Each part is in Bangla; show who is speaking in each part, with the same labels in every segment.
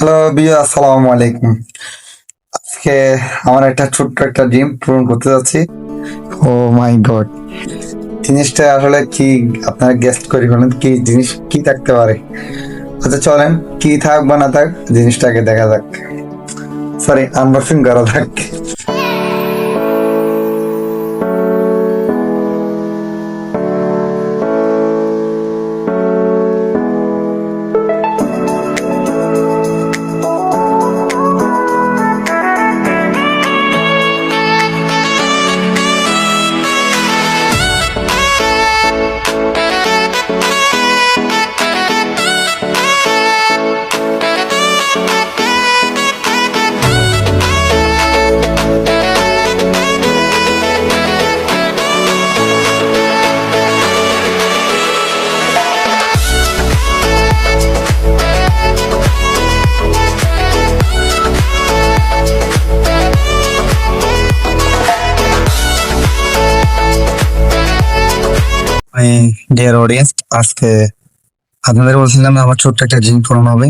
Speaker 1: হ্যালো বিয়া, আসসালামু আলাইকুম। আজকে আমার একটা ছোট্ট একটা ড্রিম পূরণ করতে যাচ্ছি। ও মাই গড, জিনিসটা আসলে কি? আপনারা গেস্ট করে বলেন কি জিনিস কি থাকতে পারে? আচ্ছা চলেন, কি থাক বা না থাক জিনিসটাকে দেখা যাক। সরি, আনবক্সিং করা থাক। ডিয়ার অডিয়েন্স, আজকে আপনাদের বলছিলাম আমার ছোট্ট একটা জিম পূরণ হবে।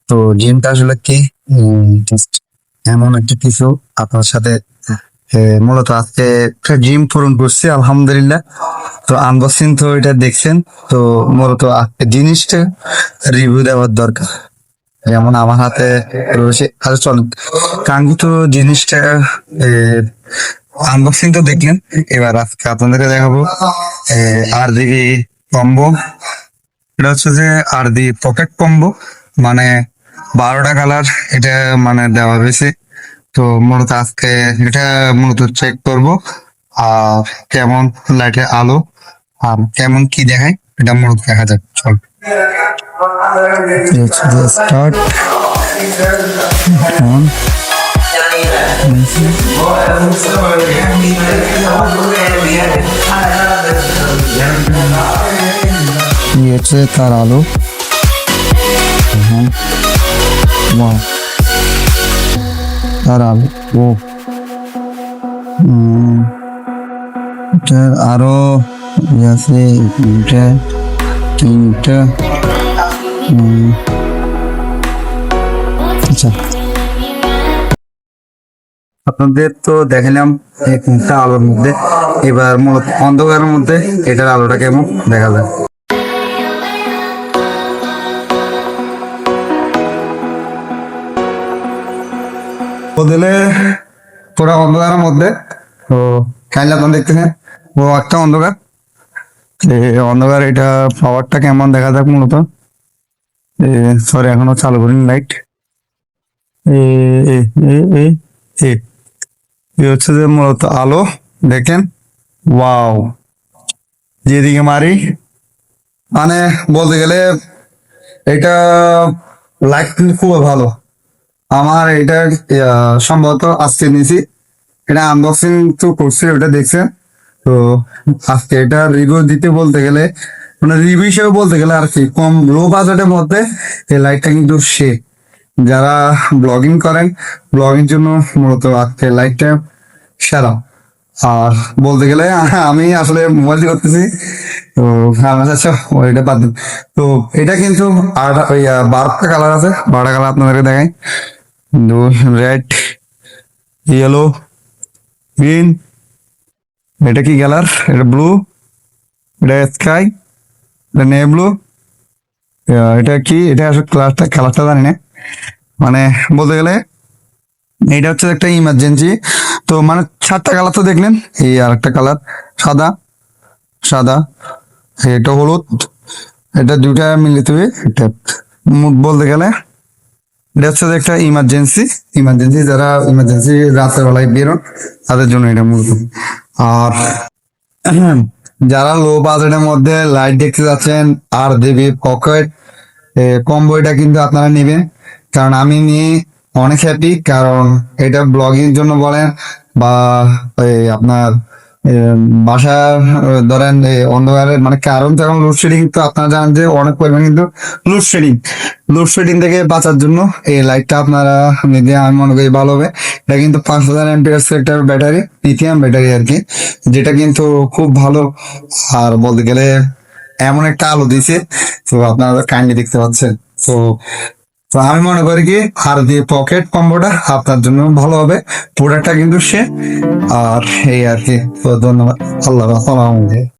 Speaker 1: তো জিমটা আসলে কি, জাস্ট এমন একটা কিছু আপনার সাথে মূলত আজকে একটা জিম পূরণ করছি আলহামদুলিল্লাহ। তো আনবক্সিং তো এটা দেখছেন। তো মূলত আজকে জিনিসটা রিভিউ দেওয়ার দরকার, যেমন আমার হাতে রয়েছে। আচ্ছা চলুন, কাঙ্ক্ষিত জিনিসটা আনবক্সিং তো দেখলেন, এবার আজকে আপনাদেরকে দেখাবো আর দিবি কম্বো। এটা হচ্ছে যে আর দি পকেট কম্বো, মানে 12টা কালার এটা মানে দেওয়া হয়েছে। তো মূলত আজকে এটা মূলত চেক করব, আর কেমন লাইটে আলো আর কেমন কি দেখায় এটা মূলত দেখা যাক। চল স্টার্ট অন। ये হচ্ছে তার আলো। ওয়াও, তার আলো। ও এটার আরো আছে, এটা তিনটা। আচ্ছা, আপনাদের তো দেখালাম এই তিনটা আলোর মধ্যে, এবার মূলত অন্ধকারের মধ্যে এটার আলোটা কেমন দেখা যায়। বদলে পুরো অন্ধকারের মধ্যে। তো কাইলে আপনার দেখতেছেন ও একটা অন্ধকার। অন্ধকার এটা পাওয়ারটা কেমন দেখা যাক মূলত। সরি, এখনো চালু করিনি লাইট। এ এ এ এ এ এ হচ্ছে যে মূলত আলো, দেখেন। ওয়াও, যেদিকে মারি মানে বলতে গেলে এটা লাইট কিন্তু খুব ভালো। আমার এটা সম্ভবত আজকে নিয়েছি, এটা আনবক্সিং তো করছি, ওটা দেখছেন। তো আজকে এটা রিভিউ দিতে বলতে গেলে, মানে রিভিউ হিসেবে বলতে গেলে আর কি, কম লো বাজেটের মধ্যে এই লাইটটা কিন্তু সে যারা ব্লগিং করেন, ব্লগিং জন্য মূলত আজকে লাইটটা সেরা। আর বলতে গেলে আমি আসলে মোবাইল দিয়ে করতেছি। তো আচ্ছা ওইটা বাদ দিন। তো এটা কিন্তু আর ওই 12টা কালার আছে, 12টা কালার আপনাদেরকে দেখাই। রেড, ইয়েলো, গ্রিন, এটা কি কালার? এটা ব্লু, এটা স্কাই, এটা নে ব্লু। এটা কি? এটা আসলে কালারটা জানি না। মানে বলতে গেলে এটা হচ্ছে একটা ইমার্জেন্সি। তো মানে 7টা কালার তো দেখলেন, এই আর একটা কালার সাদা, সাদা, এটা হলুদ, এটা দুইটা মিলিত হয়ে এটা বলতে গেলে এটা হচ্ছে যে একটা ইমার্জেন্সি। ইমার্জেন্সি যারা ইমার্জেন্সি রাতের বেলায় বেরোন তাদের জন্য এটা মূলত। আর যারা লো বাজেটের মধ্যে লাইট দেখতে যাচ্ছেন আর দেবী পকেট কম্বো, এটা কিন্তু আপনারা নেবেন। কারণ আমি নিয়ে অনেক হ্যাপি, কারণ এটা ব্লগিং জন্য বলেন বা আপনার বাসার ধরেন অন্ধকারের মানে, কারণ তো এখন লোডশেডিং, তো আপনারা জানেন যে অনেক পরিমাণ কিন্তু লোডশেডিং। লোডশেডিং থেকে বাঁচার জন্য এই লাইটটা আপনারা নিতে আমি মনে করি ভালো হবে। এটা কিন্তু 5000 mAh একটা ব্যাটারি, লিথিয়াম ব্যাটারি আর কি, যেটা কিন্তু খুব ভালো। আর বলতে গেলে এমন একটা আলো দিছে, তো আপনারা কাইন্ডলি দেখতে পাচ্ছেন। তো তো আমি মনে করি কি আর দিয়ে পকেট কম্বোটা আপনার জন্য ভালো হবে, প্রোডাক্টটা কিন্তু সে। আর এই আর কি, তো ধন্যবাদ। আল্লাহ হাফেজ।